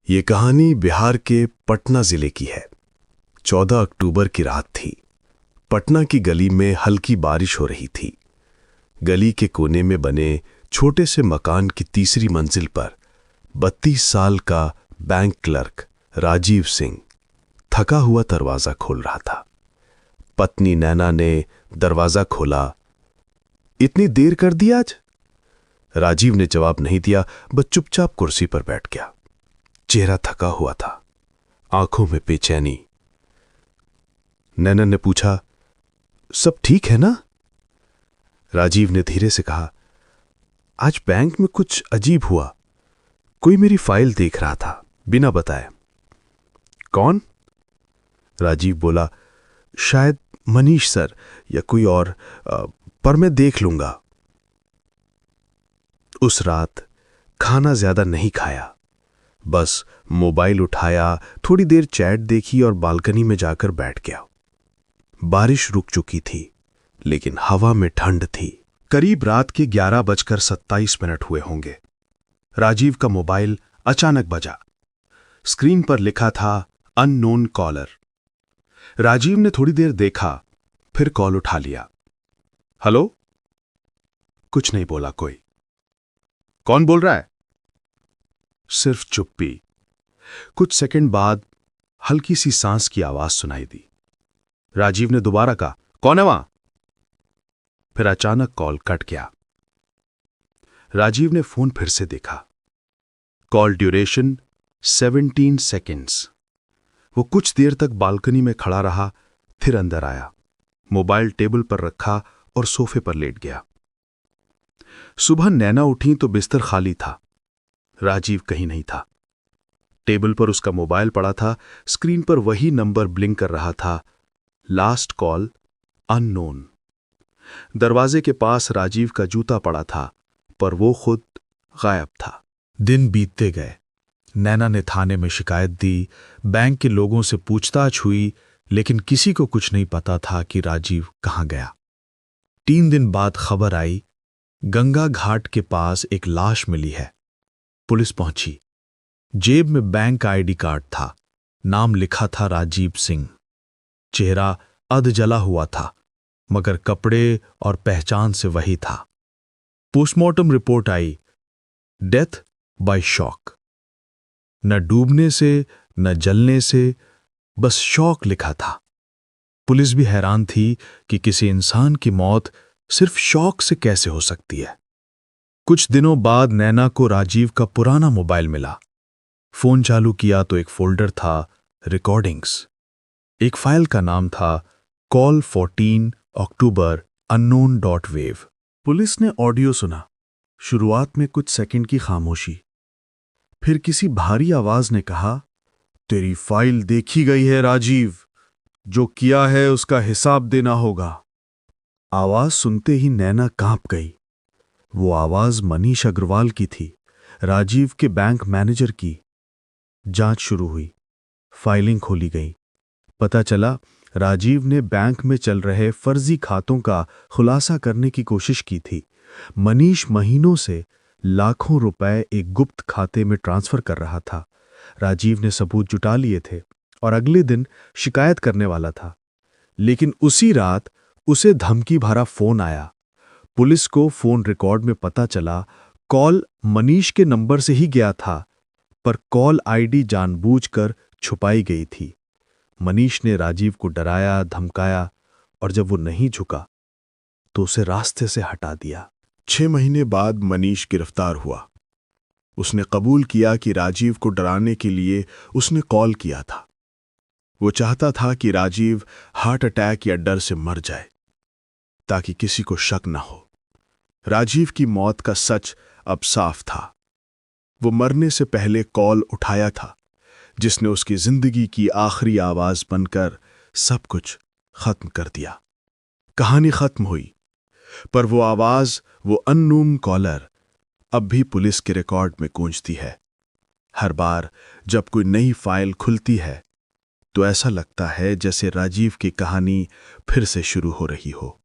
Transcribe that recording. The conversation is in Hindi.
ये कहानी बिहार के पटना जिले की है। 14 अक्टूबर की रात थी। पटना की गली में हल्की बारिश हो रही थी। गली के कोने में बने छोटे से मकान की तीसरी मंजिल पर 32 साल का बैंक क्लर्क राजीव सिंह थका हुआ दरवाजा खोल रहा था। पत्नी नैना ने दरवाजा खोला। इतनी देर कर दी आज? राजीव ने जवाब नहीं दिया, बस चुपचाप कुर्सी पर बैठ गया। चेहरा थका हुआ था, आंखों में बेचैनी। नैना ने पूछा, सब ठीक है ना? राजीव ने धीरे से कहा, आज बैंक में कुछ अजीब हुआ। कोई मेरी फाइल देख रहा था बिना बताए। कौन? राजीव बोला, शायद मनीष सर या कोई और, पर मैं देख लूंगा। उस रात खाना ज्यादा नहीं खाया, बस मोबाइल उठाया, थोड़ी देर चैट देखी और बालकनी में जाकर बैठ गया। बारिश रुक चुकी थी, लेकिन हवा में ठंड थी। करीब रात के 11:27 हुए होंगे। राजीव का मोबाइल अचानक बजा। स्क्रीन पर लिखा था अननोन कॉलर। राजीव ने थोड़ी देर देखा, फिर कॉल उठा लिया। हेलो? कुछ नहीं बोला कोई। कौन बोल रहा है? सिर्फ चुप्पी। कुछ सेकंड बाद हल्की सी सांस की आवाज सुनाई दी। राजीव ने दोबारा कहा, कौन है वहां? फिर अचानक कॉल कट गया। राजीव ने फोन फिर से देखा। Call duration 17 seconds. वो कुछ देर तक बालकनी में खड़ा रहा, फिर अंदर आया, मोबाइल टेबल पर रखा और सोफे पर लेट गया। सुबह नैना उठी तो बिस्तर खाली था। राजीव कहीं नहीं था। टेबल पर उसका मोबाइल पड़ा था। स्क्रीन पर वही नंबर ब्लिंक कर रहा था, लास्ट कॉल अननोन। दरवाजे के पास राजीव का जूता पड़ा था, पर वो खुद गायब था। दिन बीतते गए। नैना ने थाने में शिकायत दी, बैंक के लोगों से पूछताछ हुई, लेकिन किसी को कुछ नहीं पता था कि राजीव कहां गया। 3 दिन बाद खबर आई, गंगा घाट के पास एक लाश मिली है। पुलिस पहुंची। जेब में बैंक आईडी कार्ड था, नाम लिखा था राजीव सिंह। चेहरा अध जला हुआ था, मगर कपड़े और पहचान से वही था। Postmortem report I, death by shock. न डूबने से न जलने से, बस शॉक लिखा था। पुलिस भी हैरान थी कि किसी इंसान की मौत सिर्फ शॉक से कैसे हो सकती है। कुछ दिनों बाद नैना को राजीव का पुराना मोबाइल मिला। फोन चालू किया तो एक फोल्डर था, रिकॉर्डिंग्स। एक फाइल का नाम था कॉल 14 अक्टूबर unknown.wave। पुलिस ने ऑडियो सुना। शुरुआत में कुछ सेकंड की खामोशी, फिर किसी भारी आवाज ने कहा, तेरी फाइल देखी गई है राजीव, जो किया है उसका हिसाब देना होगा। आवाज सुनते ही नैना कांप गई। वो आवाज मनीष अग्रवाल की थी, राजीव के बैंक मैनेजर की। जांच शुरू हुई, फाइलिंग खोली गई। पता चला राजीव ने बैंक में चल रहे फर्जी खातों का खुलासा करने की कोशिश की थी। मनीष महीनों से लाखों रुपए एक गुप्त खाते में ट्रांसफर कर रहा था। राजीव ने सबूत जुटा लिए थे और अगले दिन शिकायत करने वाला था, लेकिन उसी रात उसे धमकी भरा फोन आया। पुलिस को फोन रिकॉर्ड में पता चला कॉल मनीष के नंबर से ही गया था, पर कॉल आईडी जानबूझकर छुपाई गई थी। मनीष ने राजीव को डराया, धमकाया, और जब वो नहीं झुका तो उसे रास्ते से हटा दिया। 6 महीने बाद मनीष गिरफ्तार हुआ। उसने कबूल किया कि राजीव को डराने के लिए उसने कॉल किया था। वो चाहता था कि राजीव हार्ट अटैक या डर से मर जाए, ताकि किसी को शक न हो। राजीव की मौत का सच अब साफ था। वो मरने से पहले कॉल उठाया था, जिसने उसकी जिंदगी की आखिरी आवाज बनकर सब कुछ खत्म कर दिया। कहानी खत्म हुई, पर वो आवाज, वो अननोन कॉलर अब भी पुलिस के रिकॉर्ड में गूंजती है। हर बार जब कोई नई फाइल खुलती है, तो ऐसा लगता है जैसे राजीव की कहानी फिर से शुरू हो रही हो।